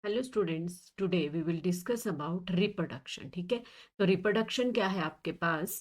Hello students, today we will discuss about reproduction. ठीक है, तो रिप्रोडक्शन क्या है आपके पास?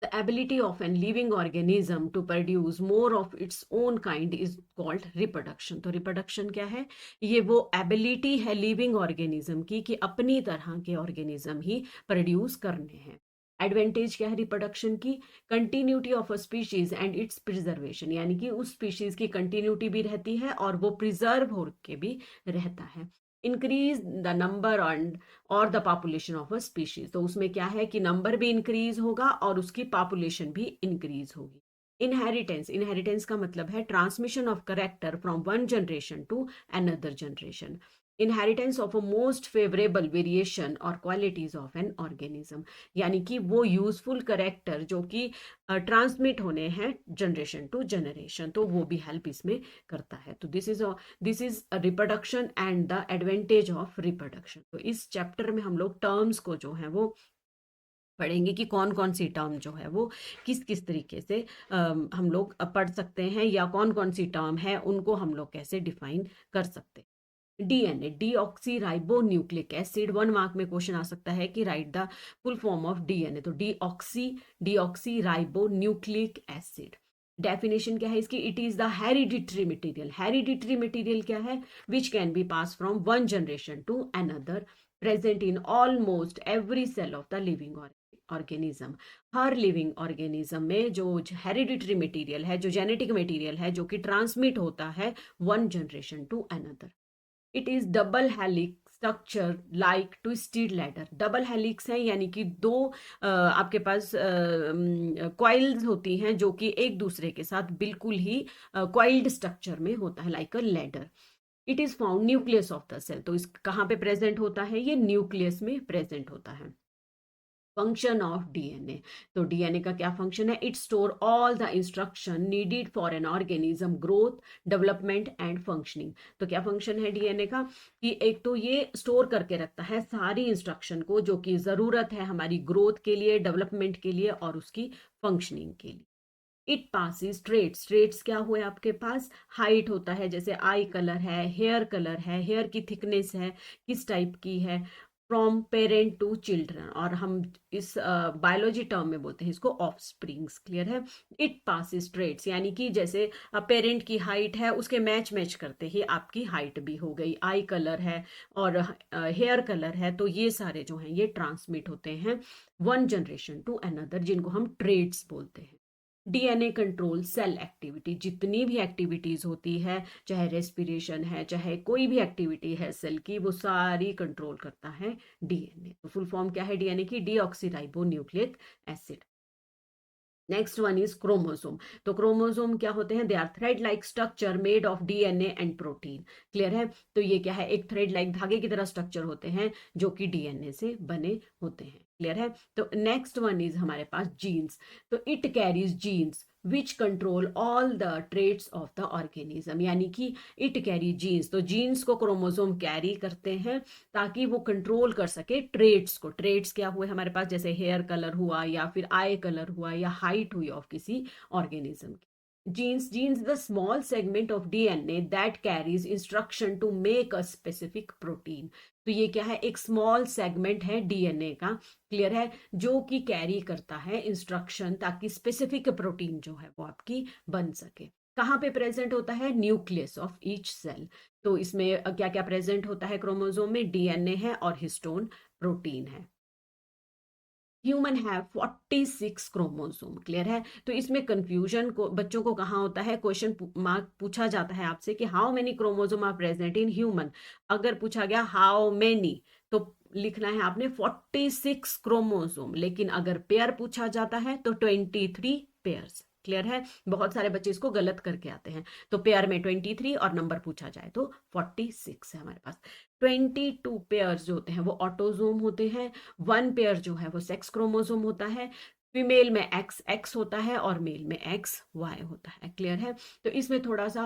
The ability of an living organism to produce more of its own kind is called reproduction. तो reproduction क्या है? ये वो एबिलिटी है लिविंग ऑर्गेनिज्म की कि अपनी तरह के ऑर्गेनिज्म ही प्रोड्यूस करने हैं। एडवांटेज क्या है रिप्रोडक्शन की? Continuity of a species and it's preservation, यानी कि उस स्पीशीज की कंटिन्यूटी भी रहती है और वो प्रिजर्व होकर भी रहता है। इंक्रीज द नंबर एंड और the population of a species, तो उसमें क्या है कि नंबर भी इंक्रीज होगा और उसकी पॉपुलेशन भी इंक्रीज होगी। इनहेरिटेंस, इनहेरिटेंस का मतलब है transmission of character from one generation to another generation. Inheritance of a most favourable variation और क्वालिटीज ऑफ एन ऑर्गेनिज्म, यानी कि वो यूजफुल करेक्टर जो कि ट्रांसमिट होने हैं जनरेशन टू जनरेशन, तो वो भी हेल्प इसमें करता है। तो this is reproduction and the advantage of reproduction. तो इस चैप्टर में हम लोग टर्म्स को जो है वो पढ़ेंगे कि कौन कौन सी टर्म जो है वो किस किस तरीके से हम लोग पढ़ सकते हैं, या कौन कौन सी टर्म है उनको हम लोग कैसे डिफाइन कर सकते हैं। DNA, deoxyribonucleic acid. 1 mark में क्वेश्चन आ सकता है कि write the full form of DNA. तो deoxyribonucleic acid. Definition क्या है इसकी? It is the hereditary material. Hereditary material क्या है? Which can be pass from one generation to another, present in almost every cell of the living organism. हर living organism में जो hereditary material है, जो जेनेटिक मटेरियल है, जो कि ट्रांसमिट होता है one generation to another. It is double helix structure like twisted ladder. Double helix है यानी कि दो आपके पास क्वाइल्स होती हैं जो कि एक दूसरे के साथ बिल्कुल ही क्वाइल्ड स्ट्रक्चर में होता है, like a ladder. It is found nucleus of the cell. तो इस कहाँ पे प्रेजेंट होता है? ये न्यूक्लियस में प्रेजेंट होता है। फंक्शन ऑफ डीएनए, तो डीएनए का क्या फंक्शन है? It store all the instruction needed for an organism growth, development and functioning. तो क्या फंक्शन है डीएनए का? कि एक तो ये स्टोर करके रखता है सारी इंस्ट्रक्शन को जो कि जरूरत है हमारी ग्रोथ के लिए, डेवलपमेंट के लिए और उसकी फंक्शनिंग के लिए। It passes traits. ट्रेट्स क्या हुए आपके पास? हाइट होता है, जैसे आई कलर है, हेयर कलर है, हेयर की थिकनेस है, किस टाइप की है, फ्रॉम पेरेंट टू चिल्ड्रन, और हम इस बायोलॉजी टर्म में बोलते हैं इसको ऑफ स्प्रिंग्स। क्लियर है? इट पासिस ट्रेट्स यानी कि जैसे पेरेंट की हाइट है उसके मैच मैच करते ही आपकी हाइट भी हो गई। आई कलर है और हेयर कलर है, तो ये सारे जो हैं ये ट्रांसमिट होते हैं वन जनरेशन टू अनदर, जिनको हम ट्रेट्स बोलते हैं। डीएनए कंट्रोल सेल एक्टिविटी, जितनी भी एक्टिविटीज होती है, चाहे रेस्पिरेशन है, चाहे कोई भी एक्टिविटी है सेल की, वो सारी कंट्रोल करता है डीएनए। तो फुल फॉर्म क्या है डीएनए की? Deoxyribo nucleic acid. Next one is chromosome. तो क्रोमोसोम क्या होते हैं? They are thread like structure made of DNA and protein. Clear है? तो ये क्या है? एक थ्रेड लाइक धागे की तरह स्ट्रक्चर होते हैं जो कि डीएनए से बने होते हैं। क्लियर है? तो नेक्स्ट वन इज हमारे पास जीन्स। तो it carries jeans which control all the traits of the organism, यानी कि इट कैरी जीन्स, तो जीन्स को क्रोमोसोम कैरी करते हैं ताकि वो कंट्रोल कर सके ट्रेट्स को। ट्रेट्स क्या हुए हमारे पास? जैसे हेयर कलर हुआ, या फिर आई कलर हुआ, या हाइट हुई ऑफ किसी ऑर्गेनिज्म की। Genes the small segment of DNA that carries instruction to make a specific protein. तो ये क्या है? एक स्मॉल सेगमेंट है डीएनए का। क्लियर है? जो कि कैरी करता है इंस्ट्रक्शन ताकि स्पेसिफिक प्रोटीन जो है वो आपकी बन सके। कहाँ पे प्रेजेंट होता है? Nucleus of each cell. तो इसमें क्या क्या प्रेजेंट होता है क्रोमोसोम में? डीएनए है और हिस्टोन प्रोटीन है। Human have 46 chromosome. क्लियर है? तो इसमें कंफ्यूजन को बच्चों को कहाँ होता है? क्वेश्चन मार्क पूछा जाता है आपसे कि how many chromosome are present in human. अगर पूछा गया हाउ मेनी, तो लिखना है आपने 46 क्रोमोसोम, लेकिन अगर पेयर पूछा जाता है तो 23 पेयर्स। क्लियर है? बहुत सारे बच्चे इसको गलत करके आते हैं। तो पेयर में 23 और नंबर पूछा जाए तो 46 है हमारे पास। 22 पेयर्स जो होते हैं वो ऑटोजोम होते हैं। 1 पेयर जो है वो सेक्स क्रोमोसोम होता है। फीमेल में एक्स एक्स होता है और मेल में एक्स वाई होता है। क्लियर है? तो इसमें थोड़ा सा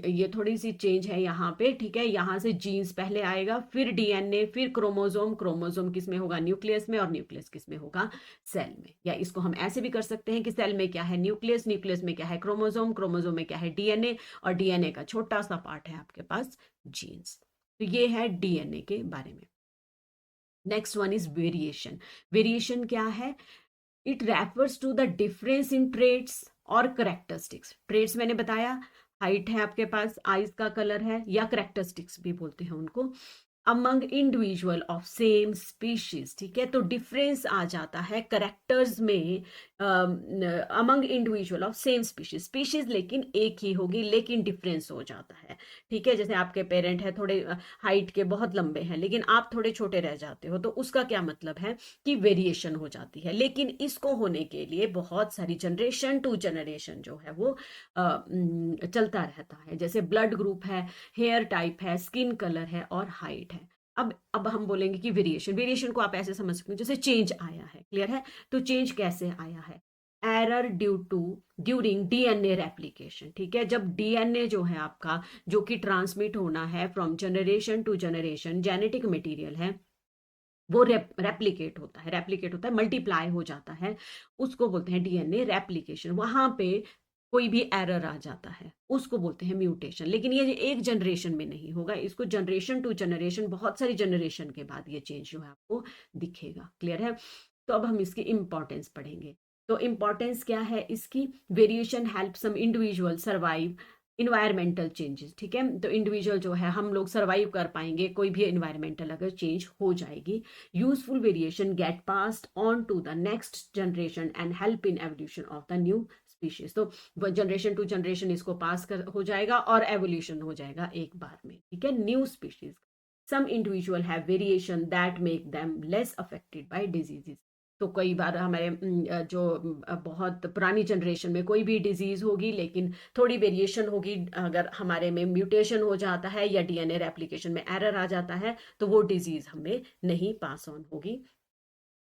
ये थोड़ी सी चेंज है यहाँ पे। ठीक है? यहाँ से जीन्स पहले आएगा, फिर डीएनए, फिर क्रोमोसोम। क्रोमोसोम किस में होगा? न्यूक्लियस में। और न्यूक्लियस किस में होगा? सेल में। या इसको हम ऐसे भी कर सकते हैं कि सेल में क्या है? न्यूक्लियस, न्यूक्लियस में क्या है? क्रोमोसोम, क्रोमोसोम में क्या है? डीएनए, और डीएनए का छोटा सा पार्ट है आपके पास जीन्स। तो ये है डीएनए के बारे में। Next one is variation. Variation क्या है? It refers to the difference in traits और करेक्टरिस्टिक्स। ट्रेड्स मैंने बताया, हाइट है आपके पास, आईज का कलर है, या करेक्टरिस्टिक्स भी बोलते हैं उनको, among individual of same species. ठीक है, तो डिफरेंस आ जाता है करेक्टर्स में among individual of same species. Species लेकिन एक ही होगी, लेकिन डिफरेंस हो जाता है। ठीक है, जैसे आपके पेरेंट है थोड़े हाइट के बहुत लंबे हैं, लेकिन आप थोड़े छोटे रह जाते हो, तो उसका क्या मतलब है कि वेरिएशन हो जाती है। लेकिन इसको होने के लिए बहुत सारी जनरेशन टू जनरेशन जो है वो चलता रहता है। जैसे ब्लड ग्रुप है, हेयर टाइप है, स्किन कलर है और हाइट है। अब हम बोलेंगे कि वेरिएशन, वेरिएशन को आप ऐसे समझ सकते हो जैसे चेंज आया है। क्लियर है? तो चेंज कैसे आया है? Error due to during DNA replication. ठीक है, जब डीएनए जो है आपका, जो कि ट्रांसमिट होना है from generation to generation, genetic material है, वो रेप्लिकेट होता है, मल्टीप्लाई हो जाता है, उसको बोलते हैं डीएनए रेप्लिकेशन। वहां पे कोई भी एरर आ जाता है, उसको बोलते हैं म्यूटेशन। लेकिन ये एक जनरेशन में नहीं होगा, इसको जनरेशन टू जनरेशन, बहुत सारी जनरेशन के बाद ये चेंज जो है आपको दिखेगा। क्लियर है? तो अब हम इसकी इंपॉर्टेंस पढ़ेंगे। तो इंपॉर्टेंस क्या है इसकी? Variation help some individual survive environmental changes. ठीक है, तो इंडिविजुअल जो है, हम लोग सर्वाइव कर पाएंगे कोई भी इन्वायरमेंटल अगर चेंज हो जाएगी। Useful variation get passed on to the next generation and help in evolution of the new species. तो जनरेशन टू जनरेशन इसको पास कर हो जाएगा और एवोल्यूशन हो जाएगा एक बार में। ठीक है, new species. Some individual have variation that make them less affected by diseases. तो कई बार हमारे बहुत पुरानी जनरेशन में कोई भी डिजीज होगी, लेकिन थोड़ी वेरिएशन होगी, अगर हमारे में म्यूटेशन हो जाता है या डीएनए रेप्लिकेशन में एरर आ जाता है, तो वो डिजीज हमें नहीं पास ऑन होगी।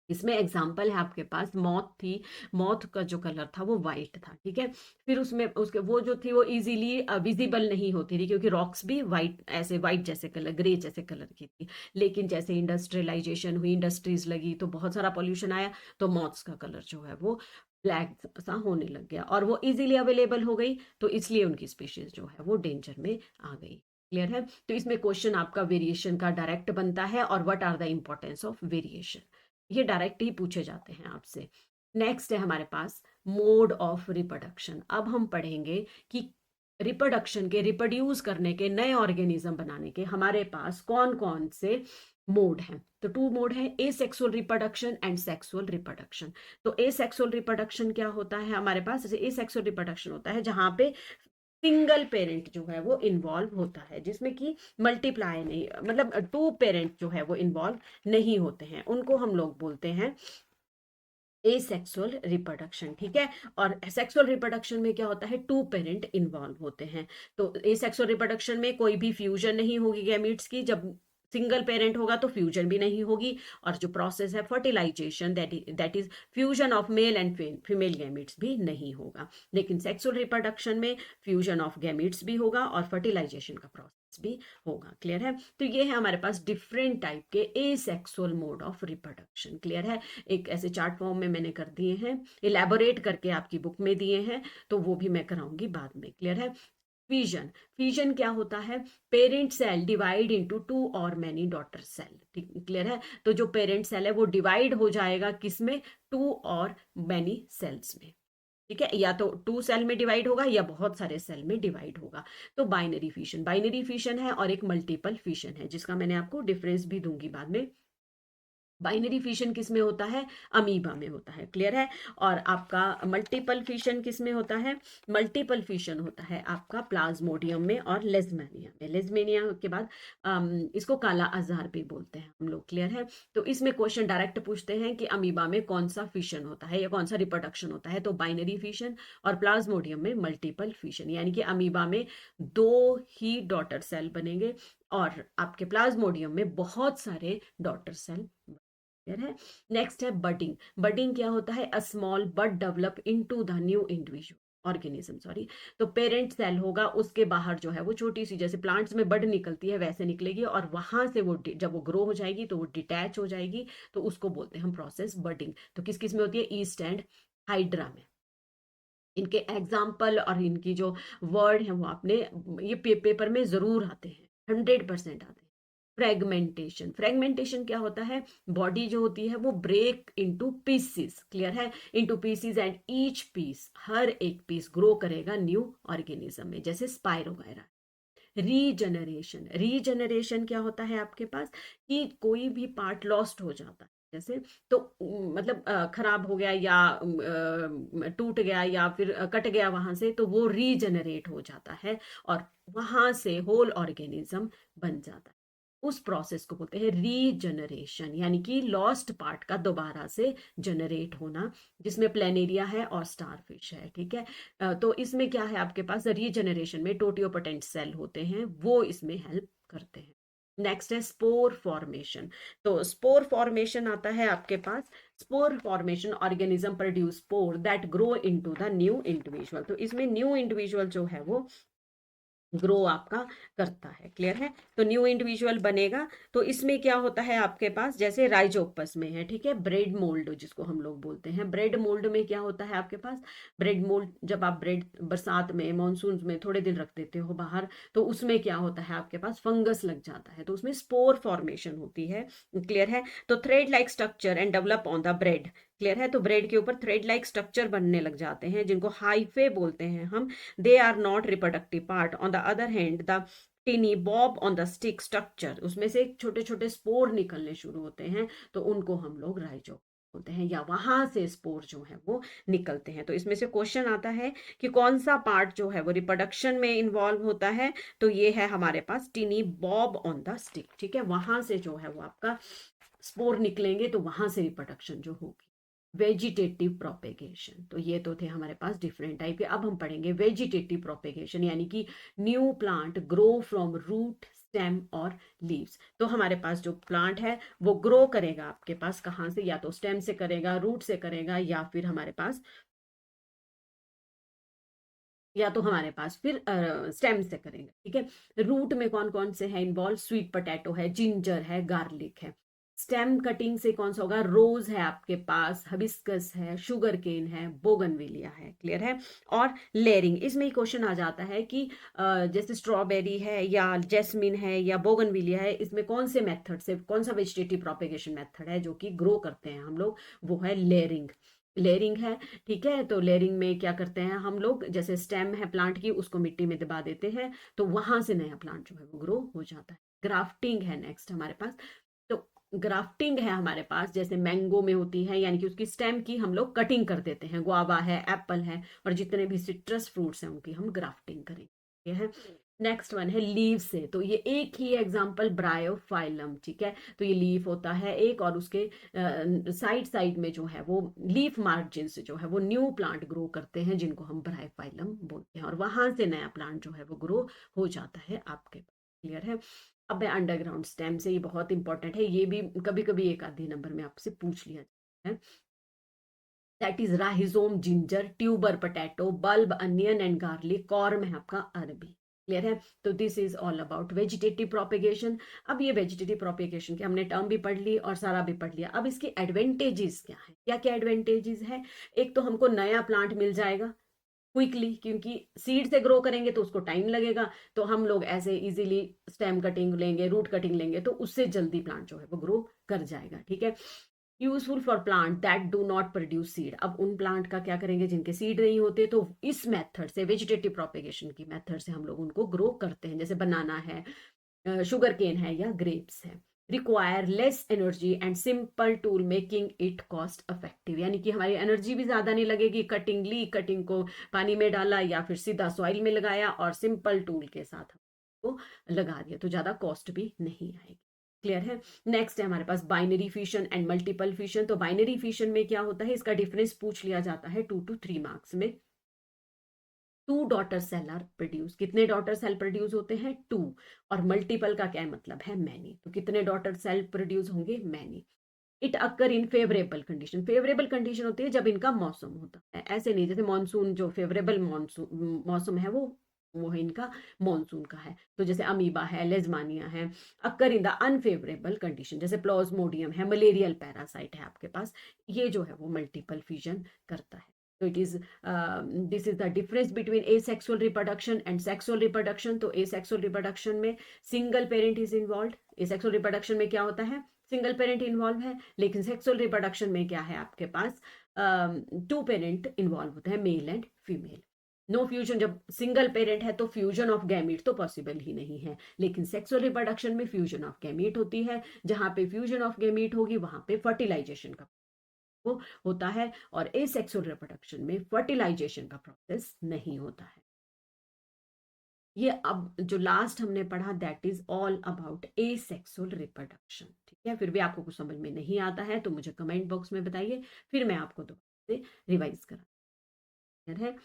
इसमें एग्जाम्पल है आपके पास, मौत थी। मौत का जो कलर था वो वाइट था। ठीक है, फिर उसमें उसके वो जो थी वो इजीली विजिबल नहीं होती थी, क्योंकि रॉक्स भी वाइट, ऐसे वाइट जैसे कलर, ग्रे जैसे कलर की थी। लेकिन जैसे इंडस्ट्रियलाइजेशन हुई, इंडस्ट्रीज लगी, तो बहुत सारा पॉल्यूशन आया, तो मौत का कलर जो है वो ब्लैक सा होने लग गया, और वो इजीली अवेलेबल हो गई, तो इसलिए उनकी स्पीशीज जो है वो डेंजर में आ गई। क्लियर है? तो इसमें क्वेश्चन आपका वेरिएशन का डायरेक्ट बनता है, और what are the importance of variation, ये डायरेक्ट ही पूछे जाते हैं आपसे। नेक्स्ट है हमारे पास मोड ऑफ रिप्रोडक्शन। अब हम पढ़ेंगे कि रिप्रोडक्शन के, रिप्रोड्यूस करने के, नए ऑर्गेनिज्म बनाने के हमारे पास कौन कौन से मोड हैं। तो 2 मोड है, ए sexual reproduction and sexual reproduction. तो ए सेक्सुअल रिप्रोडक्शन क्या होता है हमारे पास? जैसे ए सेक्सुअल रिप्रोडक्शन होता है जहां पे सिंगल पेरेंट जो है वो इन्वॉल्व होता है, जिसमें कि मल्टीप्लाई नहीं, मतलब 2 पेरेंट जो है वो इन्वॉल्व नहीं होते हैं, उनको हम लोग बोलते हैं एसेक्सुअल रिप्रोडक्शन। ठीक है, और सेक्सुअल रिप्रोडक्शन में क्या होता है? 2 पेरेंट इन्वॉल्व होते हैं। तो एसेक्सुअल रिप्रोडक्शन में कोई भी फ्यूजन नहीं होगी गैमीट्स की, जब सिंगल पेरेंट होगा तो फ्यूजन भी नहीं होगी, और जो प्रोसेस है fertilisation, that is fusion of male and female gametes भी नहीं होगा। लेकिन सेक्सुअल रिप्रोडक्शन में फ्यूजन ऑफ गैमीट्स भी होगा और फर्टिलाइजेशन का प्रोसेस भी होगा। क्लियर है? तो ये है हमारे पास डिफरेंट टाइप के asexual mode of reproduction. Clear है? एक ऐसे चार्ट फॉर्म में मैंने कर दिए हैं, इलेबोरेट करके आपकी बुक में दिए हैं, तो वो भी मैं कराऊंगी बाद में। क्लियर है? फिजन। फिजन क्या होता है? पेरेंट सेल डिवाइड इनटू 2 और मेनी डॉटर सेल। ठीक, क्लियर है? तो जो पेरेंट सेल है वो डिवाइड हो जाएगा किसमें? 2 और मेनी सेल्स में। ठीक है, या तो 2 सेल में डिवाइड होगा या बहुत सारे सेल में डिवाइड होगा। तो बाइनरी फिशन, बाइनरी फिशन है, और एक मल्टीपल फिशन है, जिसका मैंने आपको डिफरेंस भी दूंगी बाद में। बाइनरी फिशन किस में होता है? अमीबा में होता है। क्लियर है? और आपका मल्टीपल फिशन किस में होता है? मल्टीपल फिशन होता है आपका प्लाज्मोडियम में और लेजमेनिया में। लेजमेनिया के बाद इसको काला आजार भी बोलते हैं हम लोग। क्लियर है? तो इसमें क्वेश्चन डायरेक्ट पूछते हैं कि अमीबा में कौन सा फिशन होता है या कौन सा रिप्रोडक्शन होता है, तो बाइनरी फिशन, और प्लाज्मोडियम में मल्टीपल फिशन, यानी कि अमीबा में 2 ही डॉटर सेल बनेंगे, और आपके प्लाज्मोडियम में बहुत सारे डॉटर सेल है। नेक्स्ट है बडिंग। बडिंग क्या होता है? A small bud develop into the new individual organism, sorry. तो पेरेंट सेल होगा, उसके बाहर जो है वो छोटी सी, जैसे प्लांट्स में बड निकलती है वैसे निकलेगी, और वहां से वो जब वो ग्रो हो जाएगी तो वो डिटैच हो जाएगी, तो उसको बोलते हैं हम प्रोसेस बडिंग। तो किस किस में होती है? ईस्ट एंड हाइड्रा में। इनके एग्जाम्पल और इनकी जो वर्ड है वो आपने ये पेपर में जरूर आते हैं, 100% आते हैं। फ्रेगमेंटेशन क्या होता है, बॉडी जो होती है वो ब्रेक इनटू पीसेस, क्लियर है, into pieces, and each piece, हर एक पीस ग्रो करेगा न्यू ऑर्गेनिज्म में, जैसे स्पाइरो वगैरह। रीजनरेशन क्या होता है आपके पास, कि कोई भी पार्ट लॉस्ट हो जाता है, जैसे तो मतलब खराब हो गया या टूट गया या फिर कट गया वहां से, तो वो रीजनरेट हो जाता है और वहां से होल ऑर्गेनिज्म बन जाता है। उस प्रोसेस को बोलते हैं रीजनरेशन, यानी कि लॉस्ट पार्ट का दोबारा से जनरेट होना, जिसमें प्लेनेरिया है और स्टारफिश है, ठीक है। तो इसमें क्या है आपके पास, रीजनरेशन में टोटियोपोटेंट सेल होते हैं, वो इसमें हेल्प करते हैं। नेक्स्ट है स्पोर फॉर्मेशन। तो स्पोर फॉर्मेशन आता है आपके पास, spore formation, organism produce spore that grow into the new individual. तो इसमें न्यू इंडिविजुअल जो है वो ग्रो आपका करता है, क्लियर है। तो न्यू इंडिविजुअल बनेगा, तो इसमें क्या होता है आपके पास, जैसे राइजोपस में है, ठीक है, ब्रेड मोल्ड जिसको हम लोग बोलते हैं, ब्रेड मोल्ड में क्या होता है आपके पास, ब्रेड मोल्ड, जब आप ब्रेड बरसात में मानसून में थोड़े दिन रख देते हो बाहर, तो उसमें क्या होता है आपके पास, फंगस लग जाता है, तो उसमें स्पोर फॉर्मेशन होती है, क्लियर है। तो thread like structure and develop on the bread, clear है। तो ब्रेड के ऊपर थ्रेड लाइक स्ट्रक्चर बनने लग जाते हैं, जिनको हाइफे बोलते हैं हम। They are not reproductive part. On the other hand the tiny bob on the stick structure, उसमें से छोटे छोटे स्पोर निकलने शुरू होते हैं, तो उनको हम लोग राइजो बोलते हैं, या वहां से स्पोर जो है वो निकलते हैं। तो इसमें से क्वेश्चन आता है कि कौन सा पार्ट जो है वो रिप्रोडक्शन में इन्वॉल्व होता है, तो ये है हमारे पास tiny bob on the stick, ठीक है। वहां से जो है वो आपका स्पोर निकलेंगे, तो वहां से रिप्रोडक्शन जो होगी। वेजिटेटिव प्रोपेगेशन, तो ये तो थे हमारे पास डिफरेंट टाइप के। अब हम पढ़ेंगे वेजिटेटिव प्रोपेगेशन, यानी कि new plant grow from root, stem और लीव्स। तो हमारे पास जो प्लांट है वो ग्रो करेगा आपके पास कहाँ से, या तो स्टेम से करेगा, रूट से करेगा, या तो हमारे पास फिर स्टेम से करेंगे, ठीक है। रूट में कौन कौन से हैं इन्वॉल्व, स्वीट पोटैटो है, जिंजर है, गार्लिक है। स्टेम कटिंग से कौन सा होगा, रोज है आपके पास, हबिस्कस है, शुगर केन है, बोगनविलिया है, क्लियर है। और लेयरिंग, इसमें ही क्वेश्चन आ जाता है कि जैसे स्ट्रॉबेरी है या जैस्मिन है या बोगनविलिया है, इसमें कौन से मेथड से, कौन सा वेजिटेटिव प्रोपेगेशन मेथड है जो कि ग्रो करते हैं हम लोग, वो है लेयरिंग। लेयरिंग है, ठीक है। तो लेयरिंग में क्या करते हैं हम लोग, जैसे स्टेम है प्लांट की, उसको मिट्टी में दबा देते हैं, तो वहां से नया प्लांट जो है वो ग्रो हो जाता है। ग्राफ्टिंग है नेक्स्ट हमारे पास। तो ग्राफ्टिंग है हमारे पास, जैसे मैंगो में होती है, यानी कि उसकी स्टेम की हम लोग कटिंग कर देते हैं, गुआवा है, एप्पल है, और जितने भी सिट्रस फ्रूट्स हैं उनकी हम ग्राफ्टिंग करेंगे, है। नेक्स्ट वन है लीव से, तो ये एक ही एग्जांपल ब्रायोफाइलम, ठीक है। तो ये लीफ होता है एक, और उसके साइड साइड में जो है वो लीफ मार्जिन से जो है वो न्यू प्लांट ग्रो करते हैं, जिनको हम ब्रायोफाइलम बोलते हैं, और वहां से नया प्लांट जो है वो ग्रो हो जाता है आपके पास, क्लियर है। अब है अंडरग्राउंड स्टेम से, ये बहुत इंपॉर्टेंट है, ये भी कभी कभी एक आधे नंबर में आपसे पूछ लिया जाता है। That is rhizome, ginger, tuber potato, bulb, onion and garlic, corm है आपका अरबी, क्लियर है। तो this is all about vegetative propagation. अब ये वेजिटेटिव प्रोपेगेशन के हमने टर्म भी पढ़ ली और सारा भी पढ़ लिया। अब इसकी एडवांटेजेस क्या है, क्या क्या एडवांटेजेस है। एक तो हमको नया प्लांट मिल जाएगा क्विकली, क्योंकि सीड से ग्रो करेंगे तो उसको टाइम लगेगा, तो हम लोग ऐसे इजीली स्टेम कटिंग लेंगे, रूट कटिंग लेंगे, तो उससे जल्दी प्लांट जो है वो ग्रो कर जाएगा, ठीक है। Useful for plant that do not produce seed, अब उन प्लांट का क्या करेंगे जिनके सीड नहीं होते, तो इस मेथड से, वेजिटेटिव प्रोपेगेशन की मेथड से हम लोग उनको ग्रो करते हैं, जैसे बनाना है, शुगर केन है या ग्रेप्स है। Require less energy and simple tool making it cost effective, यानी कि हमारी एनर्जी भी ज्यादा नहीं लगेगी, कटिंग ली, कटिंग को पानी में डाला या फिर सीधा सॉइल में लगाया और सिंपल टूल के साथ हमको लगा दिया, तो ज्यादा कॉस्ट भी नहीं आएगी, क्लियर है। नेक्स्ट है हमारे पास binary fission and multiple fission. तो बाइनरी फिशन में क्या होता है, इसका डिफरेंस पूछ लिया जाता है 2 to 3 मार्क्स में। 2 डॉटर सेल आर प्रोड्यूस, कितने डॉटर सेल प्रोड्यूस होते हैं, 2। और मल्टीपल का क्या मतलब है, मैनी, तो कितने डॉटर सेल प्रोड्यूस होंगे, many. It occur in favourable condition, favourable condition होती है जब इनका मौसम होता है, ऐसे नहीं जैसे मानसून, जो फेवरेबल मानसून मौसम है वो है इनका मानसून का है, तो जैसे अमीबा है, लेजमानिया है। अकर इन द अनफेवरेबल कंडीशन, जैसे प्लाज्मोडियम है, मलेरियल पैरासाइट है आपके पास, ये जो है वो मल्टीपल फिजन करता है। तो it is this is the difference between asexual reproduction and sexual reproduction. तो एसेक्सुअल रिप्रोडक्शन में single parent is involve. Asexual reproduction में क्या होता है, सिंगल पेरेंट इन्वॉल्व है, लेकिन सेक्सुअल रिप्रोडक्शन में क्या है आपके पास, टू पेरेंट इन्वॉल्व होते हैं, male and female. No fusion, जब सिंगल पेरेंट है तो फ्यूजन ऑफ गैमीट तो पॉसिबल ही नहीं है, लेकिन सेक्सुअल रिप्रोडक्शन में फ्यूजन ऑफ गैमीट होती है। जहां पे फ्यूजन ऑफ गैमीट होगी वहां पे फर्टिलाइजेशन का वो होता है, और एसेक्सुअल रिप्रोडक्शन में फर्टिलाइजेशन का प्रोसेस नहीं होता है। ये अब जो लास्ट हमने पढ़ा that is all about asexual reproduction. ठीक है, फिर भी आपको कुछ समझ में नहीं आता है तो मुझे कमेंट बॉक्स में बताइए, फिर मैं आपको दोबारा से रिवाइज करा है।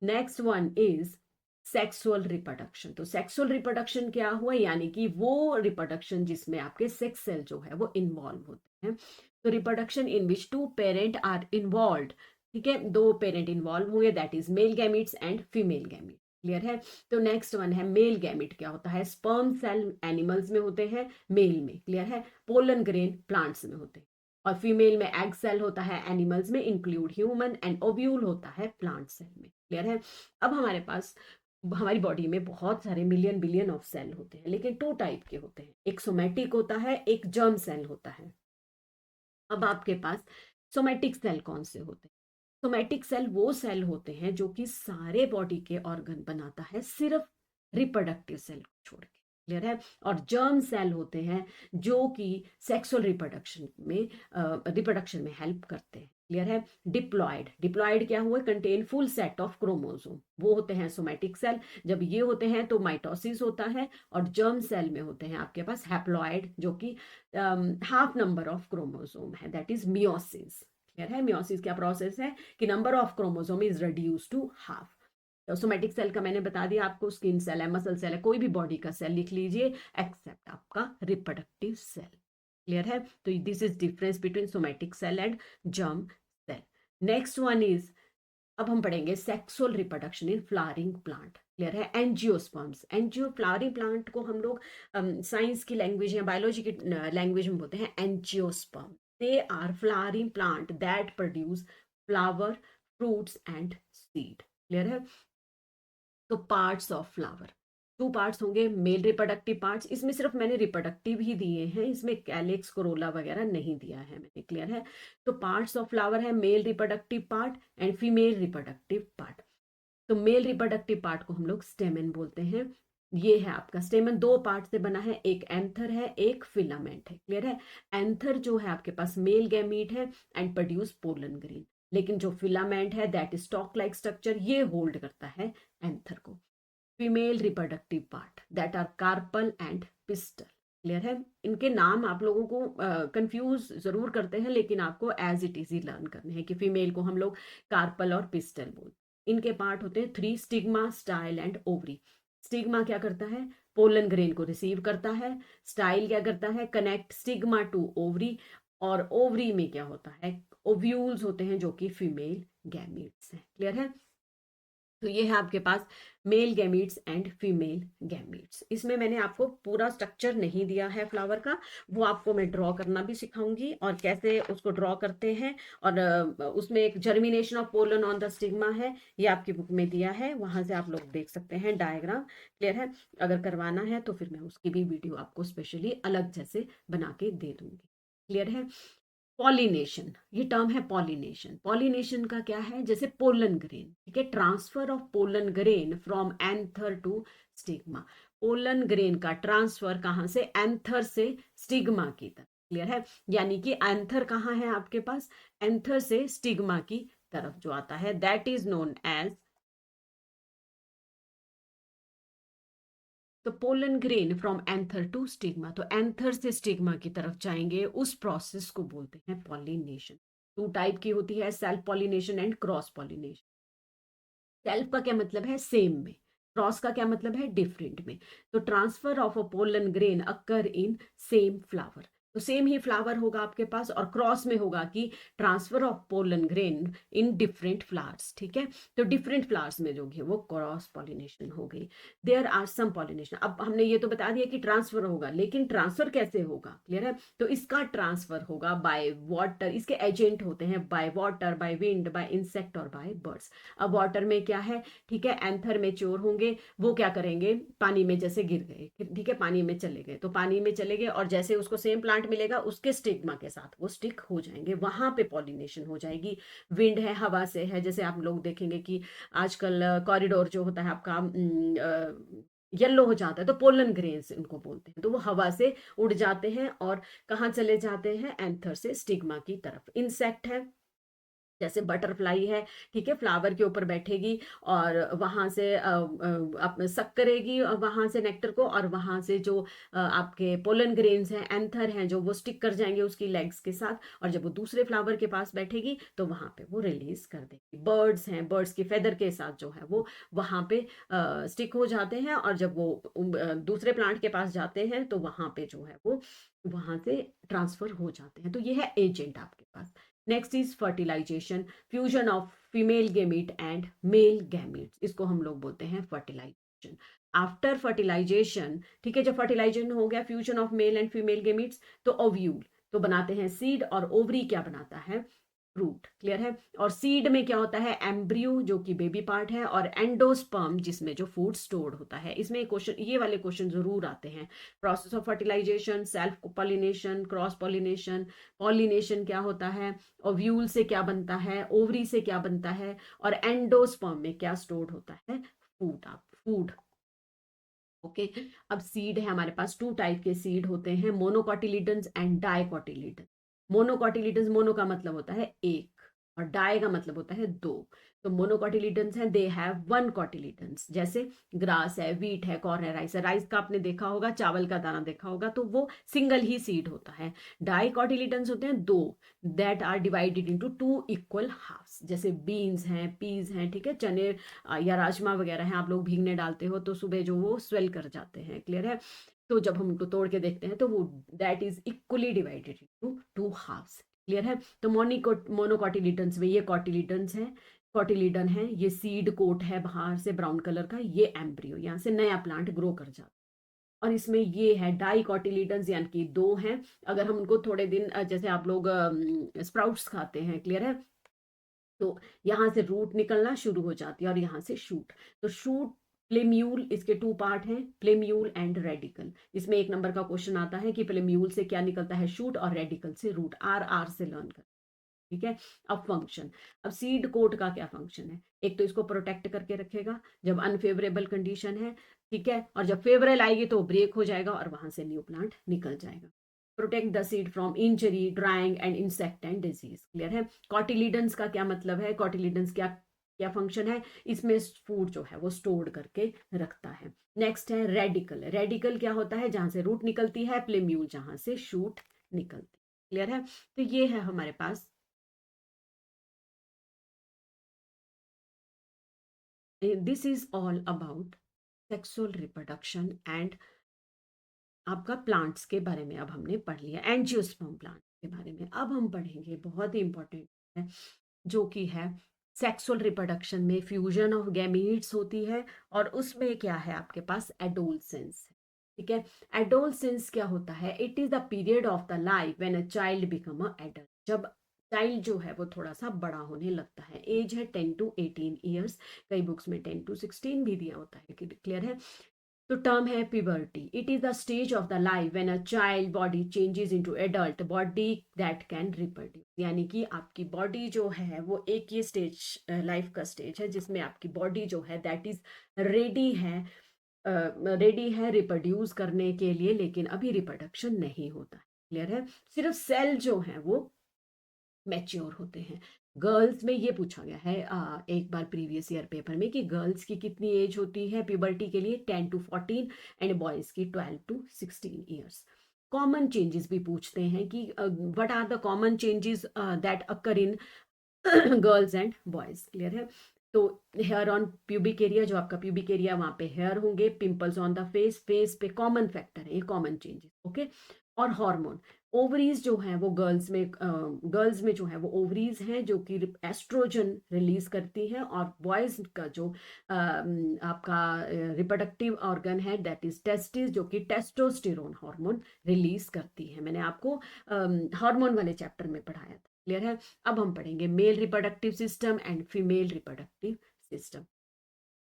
Next one is sexual reproduction. तो सेक्सुअल रिप्रोडक्शन क्या हुआ, यानी कि वो रिप्रोडक्शन जिसमें आपके सेक्स सेल जो है वो इन्वॉल्व होते हैं। तो reproduction in which two parent are involve, ठीक है, दो पेरेंट इन्वॉल्व हुए, that is male gametes and female gamete. Clear है। तो नेक्स्ट वन है मेल गैमिट। क्या होता है, स्पर्म सेल एनिमल्स में होते हैं, मेल में। क्लियर है। पोलन ग्रेन प्लांट्स में होते हैं, और फीमेल में एग सेल होता है एनिमल्स में, इंक्लूड ह्यूमन, एंड ओव्यूल होता है प्लांट सेल में। क्लियर है। अब हमारे पास हमारी बॉडी में बहुत सारे मिलियन बिलियन ऑफ सेल होते हैं, लेकिन टू टाइप के होते हैं, एक सोमैटिक होता है, एक जर्म सेल होता है। अब आपके पास सोमैटिक सेल कौन से होते हैं, सोमैटिक सेल वो सेल होते हैं जो कि सारे बॉडी के ऑर्गन बनाता है, सिर्फ रिप्रोडक्टिव सेल को छोड़ के। क्लियर है। और जर्म सेल होते हैं जो कि सेक्सुअल रिप्रोडक्शन में हेल्प करते हैं। क्लियर है। डिप्लॉयड, डिप्लॉयड क्या हुआ, contain full set of chromosome, वो होते हैं सोमैटिक सेल। जब ये होते हैं तो माइटोसिस होता है, और जर्म सेल में होते हैं आपके पास हैप्लॉयड, जो कि हाफ नंबर ऑफ क्रोमोसोम है, दैट इज मियोसिस। क्लियर है। मियोसिस क्या प्रोसेस है कि number of chromosome is reduce to half. Somatic cell का मैंने बता दिया आपको, स्किन सेल है, मसल सेल है, कोई भी बॉडी का सेल लिख लीजिए एक्सेप्ट आपका रिप्रोडक्टिव सेल। क्लियर है। तो this is difference between somatic cell and germ cell. Next one is, अब हम पढ़ेंगे sexual reproduction in flowering plant. Clear है। एंजियोस्पर्म्स, एंजियो फ्लावरिंग प्लांट को हम लोग साइंस की लैंग्वेज या बायोलॉजी की लैंग्वेज में बोलते हैं angiosperm. They are flowering plant that produce flower, fruits and seed. Clear है। तो parts of flower, two parts होंगे, मेल रिप्रोडक्टिव पार्ट्स, इसमें सिर्फ मैंने रिप्रोडक्टिव ही दिए हैं, इसमें कैलिक्स कोरोला वगैरह नहीं दिया है मैंने। क्लियर है। तो पार्ट्स ऑफ फ्लावर है male reproductive part and female reproductive part. तो मेल रिप्रोडक्टिव पार्ट को हम लोग स्टेमन बोलते हैं। ये है आपका स्टेमन, दो पार्ट से बना है, एक एंथर है, एक फिलामेंट है। क्लियर है। एंथर जो है आपके पास मेल गैमीट है एंड प्रोड्यूस पोलन ग्रेन, लेकिन जो फिलामेंट है that is stalk like structure, ये होल्ड करता है एंथर को। Female reproductive part that are carpel and pistil. Clear है। इनके नाम आप लोगों को कंफ्यूज जरूर करते हैं, लेकिन आपको एज इट इज ही लर्न करने हैं कि फीमेल को हम लोग कार्पल और पिस्टल बोलते हैं। इनके पार्ट होते हैं three, stigma, style and ovary. Stigma क्या करता है, पोलन ग्रेन को रिसीव करता है। स्टाइल क्या करता है, कनेक्ट स्टिग्मा टू ओवरी। और ओवरी में क्या होता है, ओव्यूल्स होते हैं जो कि फीमेल गैमीट्स हैं। क्लियर है। तो ये है आपके पास male gametes and female gametes. इसमें मैंने आपको पूरा स्ट्रक्चर नहीं दिया है फ्लावर का, वो आपको मैं ड्रॉ करना भी सिखाऊंगी और कैसे उसको ड्रॉ करते हैं। और उसमें एक germination of pollen on the stigma है, ये आपकी बुक में दिया है, वहां से आप लोग देख सकते हैं डायग्राम। क्लियर है। अगर करवाना है तो फिर मैं उसकी भी वीडियो आपको स्पेशली अलग जैसे बना के दे दूंगी। क्लियर है। पॉलिनेशन, ये टर्म है पॉलिनेशन। पॉलिनेशन का क्या है, जैसे पोलन ग्रेन, ठीक है, transfer of pollen grain from anther to stigma. Pollen grain का ट्रांसफर कहाँ से, एंथर से स्टिग्मा की तरफ। क्लियर है। यानी कि एंथर कहाँ है आपके पास, एंथर से स्टिग्मा की तरफ जो आता है दैट इज नोन एज, तो pollen grain from anther to stigma, तो एंथर से स्टिग्मा की तरफ जाएंगे, उस प्रोसेस को बोलते हैं पॉलिनेशन। टू टाइप की होती है, self pollination and cross pollination. Self का क्या मतलब है, सेम में, क्रॉस का क्या मतलब है, डिफरेंट में। तो transfer of a pollen grain occur in same flower, तो सेम ही फ्लावर होगा आपके पास, और क्रॉस में होगा कि transfer of pollen grain in different flowers, ठीक है। तो डिफरेंट फ्लावर्स में जो है वो क्रॉस पॉलिनेशन हो गई। There are some pollination. अब हमने ये तो बता दिया कि ट्रांसफर होगा, लेकिन ट्रांसफर कैसे होगा, क्लियर है। तो इसका ट्रांसफर होगा बाय वाटर, इसके एजेंट होते हैं by water, by wind, bye insect और बाय बर्ड्स। अब वाटर में क्या है, ठीक है, एंथर मैच्योर होंगे, वो क्या करेंगे, पानी में जैसे गिर गए, ठीक है, पानी में चले गए, तो पानी में चले गए और जैसे उसको सेम प्लांट मिलेगा उसके स्टिग्मा के साथ वो स्टिक हो जाएंगे, वहां पे पॉलिनेशन हो जाएगी। विंड है, हवा से है, जैसे आप लोग देखेंगे कि आजकल कॉरिडोर जो होता है आपका येलो हो जाता है, तो पोलन ग्रेन्स उनको बोलते हैं, तो वो हवा से उड़ जाते हैं और कहाँ चले जाते हैं, एंथर से स्टिग्मा की तरफ। इंसेक्ट है, जैसे बटरफ्लाई है, ठीक है, फ्लावर के ऊपर बैठेगी और वहां से सक करेगी वहां से नेक्टर को, और वहां से जो आपके पोलन ग्रेन्स हैं, एंथर हैं, जो वो स्टिक कर जाएंगे उसकी लेग्स के साथ, और जब वो दूसरे फ्लावर के पास बैठेगी तो वहां पे वो रिलीज कर देगी। बर्ड्स हैं, बर्ड्स की फेदर के साथ जो है वो वहां पे स्टिक हो जाते हैं, और जब वो दूसरे प्लांट के पास जाते हैं तो वहां पे जो है वो वहां से ट्रांसफर हो जाते हैं। तो ये है एजेंट आपके पास। Next is fertilisation, fusion of female gamete and male gametes, इसको हम लोग बोलते हैं फर्टिलाइजेशन। आफ्टर फर्टिलाइजेशन, ठीक है, जब फर्टिलाइजेशन हो गया, fusion of male and female gametes, तो ओव्यूल तो बनाते हैं सीड, और ओवरी क्या बनाता है, फ्रूट, क्लियर है। और सीड में क्या होता है, एम्ब्रियो जो कि बेबी पार्ट है, और एंडोस्पर्म जिसमें जो फूड स्टोर्ड होता है। इसमें क्वेश्चन, ये वाले क्वेश्चन जरूर आते हैं। Process of fertilisation, self pollination, cross pollination, pollination क्या होता है, ओव्यूल से क्या बनता है, ओवरी से क्या बनता है, और एंडोस्पर्म में क्या स्टोर्ड होता है, फूड। आप फूड, ओके। अब सीड है हमारे पास, टू टाइप के सीड होते हैं, मोनोकॉटिलिडन्स एंड डाइकोटिलिडन्स। मोनोकॉटिलिडन्स, मोनो का मतलब होता है एक, और डाई का मतलब होता है दो। तो मोनोकॉटिलिडन्स है, दे हैव वन कॉटिलिडन्स, जैसे ग्रास है, व्हीट है, कॉर्न है, राइस है। राइस का आपने देखा होगा, चावल का दाना देखा होगा, तो वो सिंगल ही सीड होता है। डाइकोटिलिडन्स होते हैं दो, that are divided into two equal halves, जैसे बीन्स हैं, पीज हैं, ठीक है, चने या राजमा वगैरह हैं, आप लोग भीगने डालते हो तो सुबह जो वो स्वेल कर जाते हैं, क्लियर है। तो जब हम उनको तोड़ के देखते हैं तो वो that is equally divided into two halves, clear है। तो मोनोकॉटिलिडन्स में ये कॉटिलिडन्स है, कॉटिलिडन है, ये सीड कोट है बाहर से ब्राउन कलर का, ये एम्ब्रियो, यहाँ से नया प्लांट ग्रो कर जाता है। और इसमें ये है डाइकोटिलिडन्स, यानी कि दो हैं। अगर हम उनको थोड़े दिन, जैसे आप लोग स्प्राउट्स खाते हैं, क्लियर है, तो यहाँ से रूट निकलना शुरू हो जाती है और यहाँ से शूट। तो शूट, प्लेम्यूल, इसके टू पार्ट हैं, प्लेम्यूल एंड रेडिकल। इसमें एक नंबर का क्वेश्चन आता है कि प्लेम्यूल से क्या निकलता है, शूट, और रेडिकल से रूट। आर आर से लर्न कर, ठीक है। अब फंक्शन, अब सीड कोट का क्या फंक्शन है, एक तो इसको प्रोटेक्ट करके रखेगा जब अनफेवरेबल कंडीशन है, ठीक है, और जब फेवरेबल आएगी तो ब्रेक हो जाएगा और वहां से न्यू प्लांट निकल जाएगा। Protect the seed from injury, drawing and insect and disease, clear है। कॉटिलिडन्स का क्या मतलब है, कॉटिलिडन्स क्या क्या फंक्शन है, इसमें फूड जो है वो स्टोर्ड करके रखता है। नेक्स्ट है रेडिकल। रेडिकल क्या होता है, जहां से रूट निकलती है, प्लेम्यूल जहां से शूट निकलती, क्लियर है। तो ये है हमारे पास, this is all about sexual reproduction and आपका प्लांट्स के बारे में अब हमने पढ़ लिया, एंजियोस्पर्म प्लांट के बारे में। अब हम पढ़ेंगे, बहुत ही इंपॉर्टेंट है, जो कि है सेक्सुअल रिप्रोडक्शन में फ्यूजन ऑफ गैमीट्स होती है, और उसमें क्या है आपके पास, एडोलसेंस, ठीक है। एडोलसेंस क्या होता है, it is the period of the life when a child become a adult, जब चाइल्ड जो है वो थोड़ा सा बड़ा होने लगता है। एज है 10 to 18 ईयर्स, कई बुक्स में 10 to 16 भी दिया होता है, क्लियर है। तो टर्म है puberty, it is the stage of the life when a child body changes into adult body that can reproduce, यानी कि आपकी बॉडी जो है वो एक ये स्टेज, लाइफ का स्टेज है जिसमें आपकी बॉडी जो है दैट इज रेडी है, रेडी है रिप्रोड्यूस करने के लिए, लेकिन अभी रिप्रोडक्शन नहीं होता है, क्लियर है। सिर्फ सेल जो है वो मैच्योर होते हैं। गर्ल्स में ये पूछा गया है एक बार प्रीवियस ईयर पेपर में कि गर्ल्स की कितनी एज होती है प्यूबर्टी के लिए, 10 to 14, एंड बॉयज की 12 to 16 ईयर्स। कॉमन चेंजेस भी पूछते हैं कि what are the common changes that occur in girls and boys, clear है। तो हेयर ऑन प्यूबिक एरिया, जो आपका प्यूबिक एरिया वहां पे हेयर होंगे, pimples on the face, face पे कॉमन फैक्टर है ये, कॉमन चेंजेस, ओके। और हार्मोन। ओवरीज जो है वो गर्ल्स में जो है वो ओवरीज हैं जो कि एस्ट्रोजन रिलीज करती हैं, और बॉयज का जो आपका रिप्रोडक्टिव ऑर्गन है दैट इज टेस्टिस, जो कि टेस्टोस्टेरोन हार्मोन रिलीज करती है। मैंने आपको हार्मोन वाले चैप्टर में पढ़ाया था, क्लियर है। अब हम पढ़ेंगे male reproductive system and female reproductive system.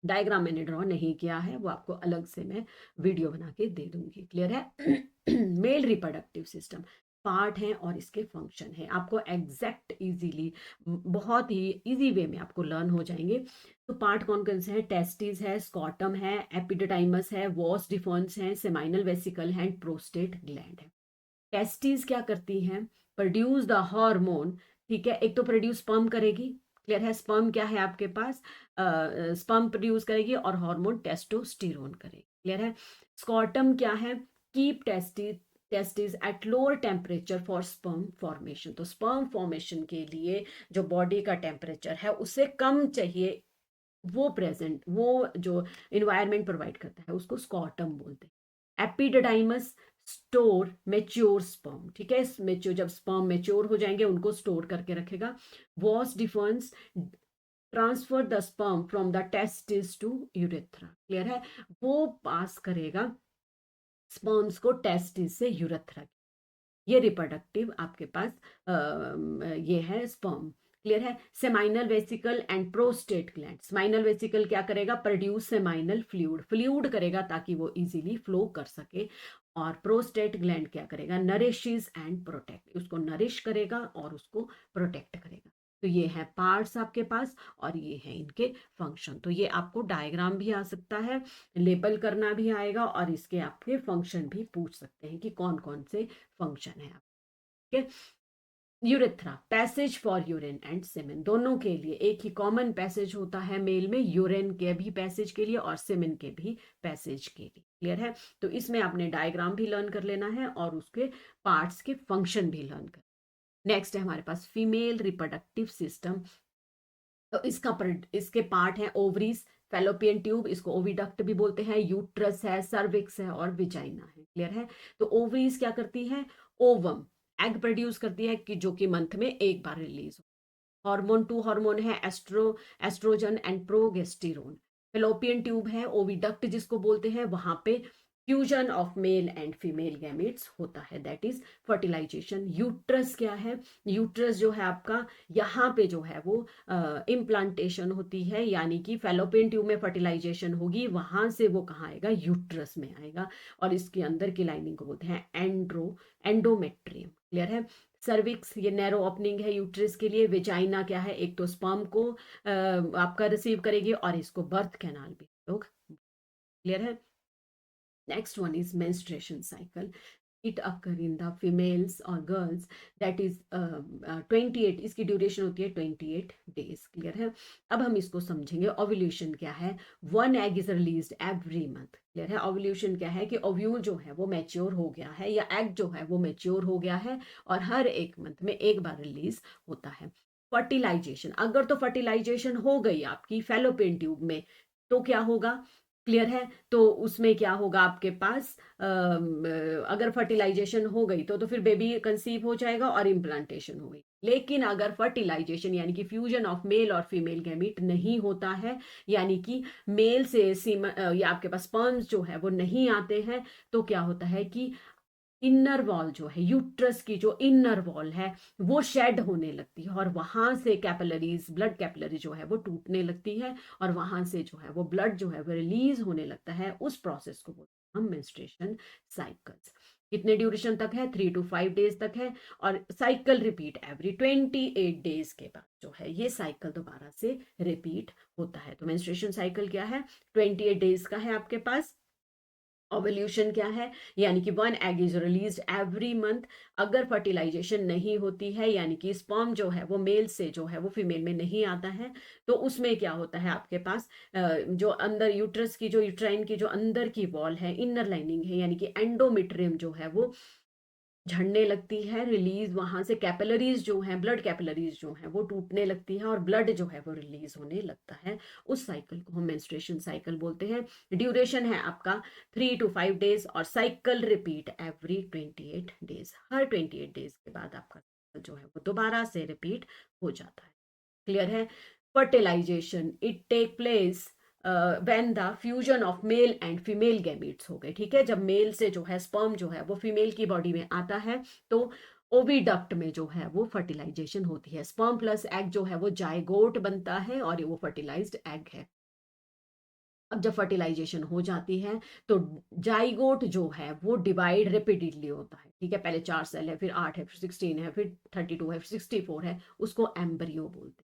Diagram मैंने ड्रॉ नहीं किया है, वो आपको अलग से मैं वीडियो बना के दे दूंगी, क्लियर है। मेल रिप्रोडक्टिव सिस्टम पार्ट है और इसके फंक्शन है, आपको एग्जैक्ट इजीली बहुत ही इजी वे में आपको लर्न हो जाएंगे। तो पार्ट कौन कौन से हैं? टेस्टिस है, स्कॉटम है, एपिडिडाइमस है, वॉस डिफरेंस है, सेमाइनल वेसिकल है, प्रोस्टेट ग्लैंड है। टेस्टिस क्या करती हैं? प्रोड्यूस द हार्मोन, ठीक है। एक तो प्रोड्यूस स्पर्म करेगी, क्लियर है। स्पर्म क्या है आपके पास? स्पर्म प्रोड्यूस करेगी और हार्मोन टेस्टोस्टेरोन करेगी, क्लियर है। स्कॉटम क्या है? Keep testis at lower temperature for sperm formation. तो स्पर्म फॉर्मेशन के लिए जो बॉडी का टेम्परेचर है उससे कम चाहिए, वो प्रेजेंट वो जो इन्वायरमेंट प्रोवाइड करता है उसको स्कॉटम बोलते हैं। एपिडिडाइमस स्टोर मेच्योर स्पर्म, ठीक है। मेच्योर, जब स्पर्म मेच्योर हो जाएंगे उनको स्टोर करके रखेगा। Vas deferens transfer the sperm from the testis to urethra, clear है। वो पास करेगा स्पर्म्स को टेस्टिस से यूरेथ्रा। ये रिप्रोडक्टिव आपके पास ये है स्पर्म, क्लियर है। Seminal vesicle and prostate gland. Seminal vesicle क्या करेगा? प्रोड्यूस सेमाइनल फ्लूइड, फ्लूइड करेगा ताकि वो इजीली फ्लो कर सके। और प्रोस्टेट ग्लैंड क्या करेगा? नरिशेस एंड प्रोटेक्ट, उसको नरिश करेगा और उसको प्रोटेक्ट करेगा। तो ये है पार्ट्स आपके पास और ये है इनके फंक्शन। तो ये आपको डायग्राम भी आ सकता है, लेबल करना भी आएगा, और इसके आपके फंक्शन भी पूछ सकते हैं कि कौन कौन से फंक्शन है, ठीक है। Urethra, passage for urine and semen, दोनों के लिए एक ही कॉमन पैसेज होता है मेल में, यूरिन के भी पैसेज के लिए और सेमेन के भी पैसेज के लिए, क्लियर है। तो इसमें आपने डायग्राम भी लर्न कर लेना है और उसके पार्ट्स के फंक्शन भी लर्न कर। नेक्स्ट है हमारे पास फीमेल रिप्रोडक्टिव सिस्टम। तो इसके पार्ट है ओवरीज, फैलोपियन ट्यूब, इसको ओविडक्ट भी बोलते हैं, यूट्रस है, सर्विक्स है और विजाइना है, क्लियर है। तो ओवरीज क्या करती है? ओवम, एग प्रोड्यूस करती है कि जो कि मंथ में एक बार रिलीज हो। हार्मोन, टू हार्मोन है, एस्ट्रोजन एंड प्रोगेस्टेरोन। फेलोपियन ट्यूब है, ओविडक्ट जिसको बोलते हैं, वहां पे fusion of male and female gametes होता है, दैट इज फर्टिलाइजेशन। यूट्रस क्या है? यूट्रस जो है आपका, यहाँ पे जो है वो इम्प्लांटेशन होती है, यानी कि फेलोपियन ट्यूब में फर्टिलाइजेशन होगी, वहां से वो कहाँ आएगा? यूट्रस में आएगा। और इसके अंदर की लाइनिंग को बोलते हैं एंडोमेट्रियम, क्लियर है। सर्विक्स, ये नैरो ओपनिंग है यूट्रस के लिए। वेजाइना क्या है? एक तो स्पर्म को आपका रिसीव करेगी और इसको बर्थ कैनाल भी लोग, क्लियर है। Next one is menstruation cycle. It occur in the females or girls, that is 28, इसकी ड्यूरेशन होती है 28 डेज, क्लियर है। अब हम इसको समझेंगे। ओव्यूलेशन क्या है? One egg is release every month, clear है। ओव्यूलेशन क्या है? कि ओव्यूल जो है वो मैच्योर हो गया है, या एग जो है वो मैच्योर हो गया है और हर एक मंथ में एक बार रिलीज होता है। फर्टिलाइजेशन, अगर तो फर्टिलाइजेशन हो गई आपकी फैलोपियन ट्यूब में तो क्या होगा? क्लियर है। तो उसमें क्या होगा आपके पास? अगर फर्टिलाइजेशन हो गई तो फिर बेबी कंसीव हो जाएगा और इम्प्लांटेशन हो गई। लेकिन अगर फर्टिलाइजेशन यानी कि फ्यूजन ऑफ मेल और फीमेल गैमीट नहीं होता है, यानी कि मेल से या आपके पास स्पर्म्स जो है वो नहीं आते हैं, तो क्या होता है कि इनर वॉल जो है, यूट्रस की जो इनर वॉल है वो शेड होने लगती है, और वहां से कैपिलरीज, ब्लड कैपिलरी जो है वो टूटने लगती है, और वहां से जो है वो ब्लड जो है वो रिलीज होने लगता है। उस प्रोसेस को बोलते हैं हम मेंस्ट्रुएशन साइकिल्स। कितने ड्यूरेशन तक है? 3 to 5 डेज तक है, और साइकिल रिपीट एवरी 28 डेज के बाद जो है ये साइकिल दोबारा से रिपीट होता है। तो मेंस्ट्रुएशन साइकिल क्या है? 28 डेज का है आपके पास। ओवल्यूशन क्या है? यानी कि one egg is release every month. अगर फर्टिलाइजेशन नहीं होती है, यानी कि स्पर्म जो है वो मेल से जो है वो फीमेल में नहीं आता है, तो उसमें क्या होता है आपके पास? जो अंदर यूट्रस की, जो यूट्राइन की जो अंदर की वॉल है, इनर लाइनिंग है, यानी कि एंडोमेट्रियम जो है वो झड़ने लगती है, रिलीज वहां से कैपिलरीज जो हैं, ब्लड कैपिलरीज जो हैं वो टूटने लगती है और ब्लड जो है वो रिलीज होने लगता है। उस साइकिल को हम मेंस्ट्रुएशन साइकिल बोलते हैं। ड्यूरेशन है आपका 3 to 5 days और साइकिल रिपीट एवरी 28 days। हर 28 days के बाद आपका जो है वो दोबारा से रिपीट हो जाता है। क्लियर है? Fertilisation it take place when the fusion of male and female gametes हो गए। ठीक है, जब मेल से जो है स्पर्म जो है वो फीमेल की बॉडी में आता है तो ओविडक्ट में जो है वो फर्टिलाइजेशन होती है। स्पर्म प्लस एग जो है वो जाइगोट बनता है और वो फर्टिलाइज्ड एग है। अब जब फर्टिलाइजेशन हो जाती है तो जाइगोट जो है वो डिवाइड रिपीटेडली होता है। ठीक है, पहले 4 सेल है, फिर 8 है, फिर 16 है, फिर 32 है, फिर 64 है, उसको एम्ब्रियो बोलते हैं।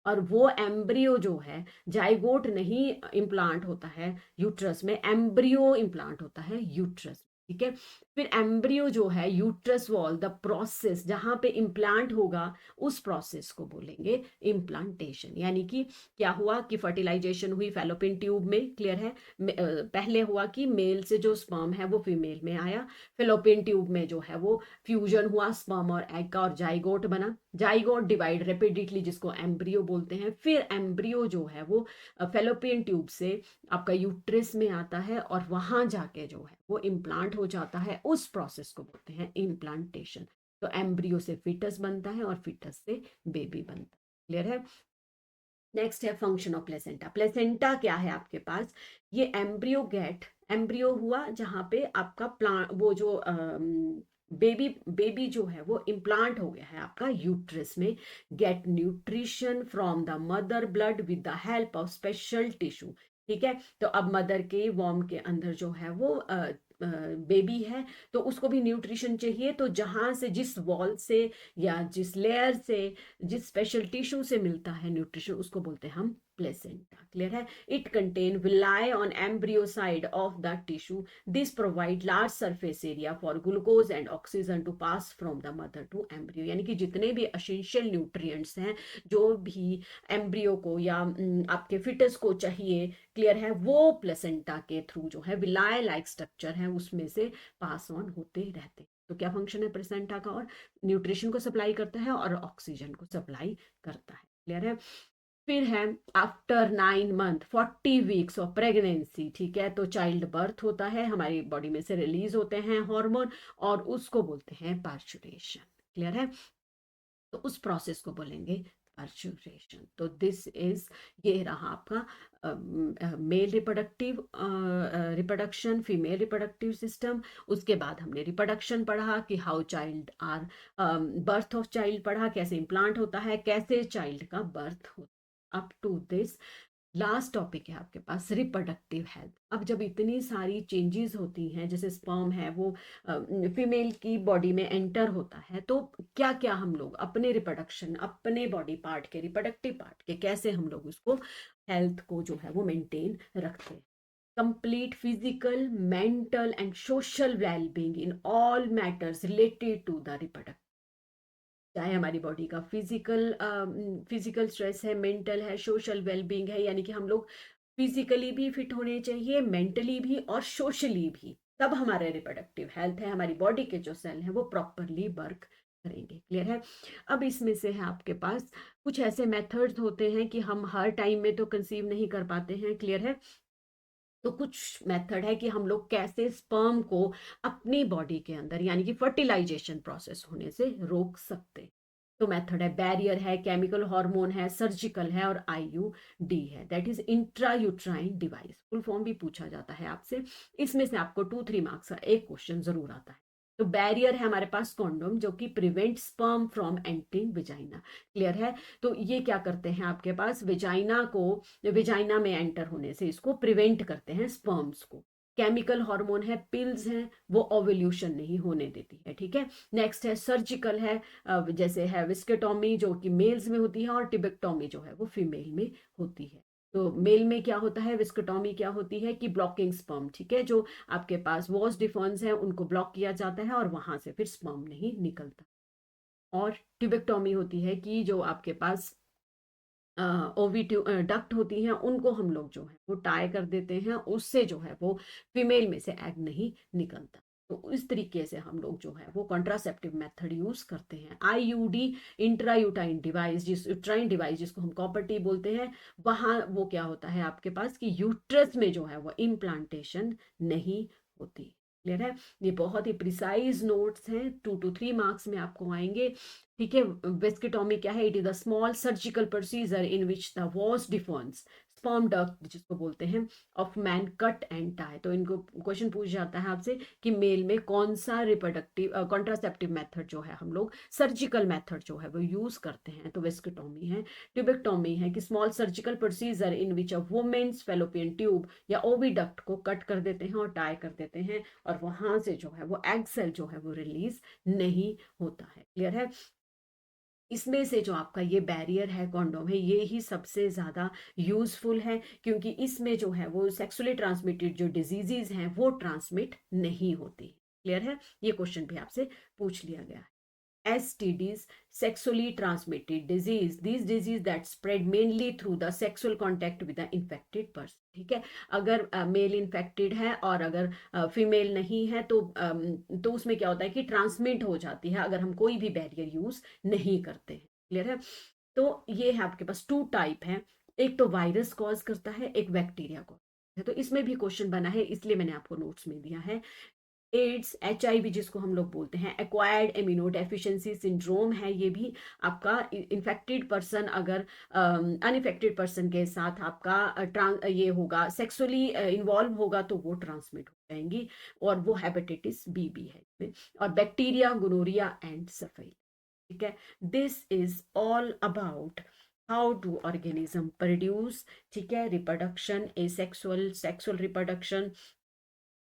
और वो एम्ब्रियो जो है, जाइगोट नहीं इम्प्लांट होता है यूट्रस में, एम्ब्रियो इम्प्लांट होता है यूट्रस। ठीक है, फिर एम्ब्रियो जो है यूट्रस वॉल, द प्रोसेस जहां पे इम्प्लांट होगा उस प्रोसेस को बोलेंगे इम्प्लांटेशन। यानी कि क्या हुआ कि फर्टिलाइजेशन हुई फैलोपियन ट्यूब में। क्लियर है? पहले हुआ कि मेल से जो स्पर्म है वो फीमेल में आया, फैलोपियन ट्यूब में जो है वो फ्यूजन हुआ स्पर्म और एग का और जाइगोट बना। जाइगोट डिवाइड रेपिडेटली जिसको एम्ब्रियो बोलते हैं। फिर एम्ब्रियो जो है वो फैलोपियन ट्यूब से आपका यूट्रस में आता है और वहां जाके जो है वो इम्प्लांट हो जाता है। उस प्रोसेस को बोलते हैं इम्प्लांटेशन। तो एम्ब्रियो से फिटस बनता है और फिटस से बेबी बनता है। क्लियर है? नेक्स्ट है फंक्शन ऑफ प्लेसेंटा। प्लेसेंटा क्या है आपके पास? ये एम्ब्रियो हुआ जहां पे आपका प्लांट वो जो बेबी जो है वो इम्प्लांट हो गया है आपका यूट्रस में। Get nutrition from the mother blood with the help of special tissue. ठीक है, तो अब मदर के वॉर्म के अंदर जो है वो बेबी है तो उसको भी न्यूट्रिशन चाहिए। तो जहां से जिस वॉल से या जिस लेयर से जिस स्पेशल टिश्यू से मिलता है न्यूट्रिशन उसको बोलते हैं हम प्लेसेंटा। क्लियर है? It contain villi on embryo side of the tissue. This provide large surface area for glucose and oxygen to pass from the mother to embryo. यानी कि जितने भी एसेंशियल न्यूट्रिएंट्स हैं जो भी एम्ब्रियो को या आपके फिटस को चाहिए, क्लियर है, वो प्लेसेंटा के थ्रू जो है विलाय लाइक स्ट्रक्चर है उसमें से पास ऑन होते रहते हैं। तो क्या फंक्शन है प्लेसेंटा का? और न्यूट्रिशन को सप्लाई करता है और ऑक्सीजन को सप्लाई करता है। क्लियर है? फिर है after 9 month 40 weeks of pregnancy. ठीक है, तो चाइल्ड बर्थ होता है, हमारी बॉडी में से रिलीज होते हैं हार्मोन और उसको बोलते हैं पार्चुरेशन। क्लियर है? तो उस प्रोसेस को बोलेंगे पार्चुरेशन। तो दिस इज, ये रहा आपका male reproduction, female reproductive system. उसके बाद हमने रिप्रोडक्शन पढ़ा कि how child are, birth of child पढ़ा, कैसे इम्प्लांट होता है, कैसे चाइल्ड का बर्थ होता है। Up to this last topic है आपके पास रिप्रोडक्टिव हेल्थ। अब जब इतनी सारी चेंजेस होती हैं, जैसे स्पर्म है वो फीमेल की बॉडी में एंटर होता है, तो क्या क्या हम लोग अपने रिप्रोडक्शन, अपने बॉडी पार्ट के, रिप्रोडक्टिव पार्ट के, कैसे हम लोग उसको हेल्थ को जो है वो मेंटेन रखते हैं। Complete physical, mental and social wellbeing in all matters related to the reproductive. चाहे हमारी बॉडी का फिजिकल स्ट्रेस है, मेंटल है, सोशल वेलबींग है, यानी कि हम लोग फिजिकली भी फिट होने चाहिए, मेंटली भी और सोशली भी, तब हमारे रिप्रोडक्टिव हेल्थ है, हमारी बॉडी के जो सेल हैं वो प्रॉपरली वर्क करेंगे। क्लियर है? अब इसमें से है आपके पास कुछ ऐसे मेथड्स होते हैं कि हम हर टाइम में तो कंसीव नहीं कर पाते हैं। क्लियर है? तो कुछ मेथड है कि हम लोग कैसे स्पर्म को अपनी बॉडी के अंदर यानी कि फर्टिलाइजेशन प्रोसेस होने से रोक सकते हैं। तो मेथड है बैरियर है, केमिकल हार्मोन है, सर्जिकल है और आईयूडी है, that is intra uterine device. Full form भी पूछा जाता है आपसे। इसमें से आपको 2-3 मार्क्स का एक क्वेश्चन जरूर आता है। तो बैरियर है हमारे पास कॉन्डोम जो कि prevent sperm from entering vagina. Clear है? तो ये क्या करते हैं आपके पास, विजाइना में एंटर होने से इसको प्रिवेंट करते हैं स्पर्म्स को। केमिकल हार्मोन है, पिल्स हैं, वो ओव्यूलेशन नहीं होने देती है। ठीक है? नेक्स्ट है सर्जिकल है, जैसे है विस्केटोमी जो कि मेल्स में होती है और टिबेक्टोमी जो है वो फीमेल में होती है। तो मेल में क्या होता है, विस्केटोमी क्या होती है कि ब्लॉकिंग स्पर्म। ठीक है, जो आपके पास वॉस डिफॉन्स है उनको ब्लॉक किया जाता है और वहां से फिर स्पर्म नहीं निकलता। और ट्यूबेक्टोमी होती है कि जो आपके पास ओविट्यू डक्ट होती हैं उनको हम लोग जो है वो टाई कर देते हैं, उससे जो है वो फीमेल में से एग नहीं निकलता। तो इस तरीके से हम लोग जो है वो कॉन्ट्रासेप्टिव मेथड यूज करते हैं। आईयूडी, इंट्रायूटाइन डिवाइस, जिस यूट्राइन डिवाइस जिसको हम कॉपर टी बोलते हैं, वहां वो क्या होता है आपके पास कि यूट्रस में जो है वो इम्प्लांटेशन नहीं होती। क्लियर है? ये बहुत ही प्रिसाइज नोट्स हैं, 2 to 3 मार्क्स में आपको आएंगे। ठीक है? वेस्किटोमी क्या है? It is a small surgical procedure in which the vas deferens sperm duct जिसको बोलते हैं of man cut and tie. तो इनको क्वेश्चन पूछ जाता है आपसे कि मेल में कौन सा रिप्रोडक्टिव कॉन्ट्रासेप्टिव मेथड जो है हम लोग सर्जिकल मेथड जो है वो यूज करते हैं, तो वेस्किटोमी है। ट्यूबेक्टोमी है कि small surgical procedure in which a women's fallopian tube या ओविडक्ट को कट कर देते हैं और टाई कर देते हैं, और वहां से जो है वो एग सेल जो है वो रिलीज नहीं होता है। क्लियर है? इसमें से जो आपका ये बैरियर है कॉन्डोम है, ये ही सबसे ज़्यादा यूजफुल है, क्योंकि इसमें जो है वो सेक्सुअली ट्रांसमिटेड जो डिजीजेज हैं वो ट्रांसमिट नहीं होती। क्लियर है? ये क्वेश्चन भी आपसे पूछ लिया गया है। STDs, sexually transmitted disease, these disease that spread mainly through the sexual contact with the infected person। ठीक है? अगर मेल इन्फेक्टेड है और अगर फीमेल नहीं है तो उसमें क्या होता है कि ट्रांसमिट हो जाती है अगर हम कोई भी बैरियर यूज नहीं करते हैं। क्लियर है? तो ये है आपके पास 2 टाइप है, एक तो वायरस कॉज करता है, एक बैक्टीरिया कॉज। तो इसमें भी क्वेश्चन बना है, इसलिए मैंने आपको नोट्स में दिया है। एड्स, HIV जिसको हम लोग बोलते हैं, एक्वायर्ड इम्यूनो डेफिशिएंसी सिंड्रोम है, ये भी आपका इन्फेक्टेड पर्सन अगर अनइफेक्टेड पर्सन के साथ आपका ये होगा, सेक्सुअली इन्वॉल्व होगा तो वो ट्रांसमिट हो जाएंगी, और वो हेपेटाइटिस बी भी है इसमें, और बैक्टीरिया, गोनोरिया एंड सफाई। ठीक है? This is all about how to organism produce, ठीक है, reproduction, asexual sexual reproduction,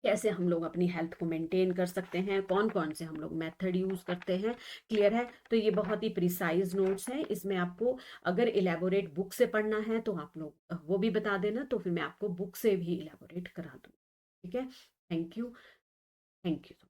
कैसे हम लोग अपनी हेल्थ को मेंटेन कर सकते हैं, कौन कौन से हम लोग मेथड यूज करते हैं। क्लियर है? तो ये बहुत ही प्रिसाइज नोट्स हैं, इसमें आपको अगर इलेबोरेट बुक से पढ़ना है तो आप लोग वो भी बता देना, तो फिर मैं आपको बुक से भी इलेबोरेट करा दूँ। ठीक है? Thank you. Thank you.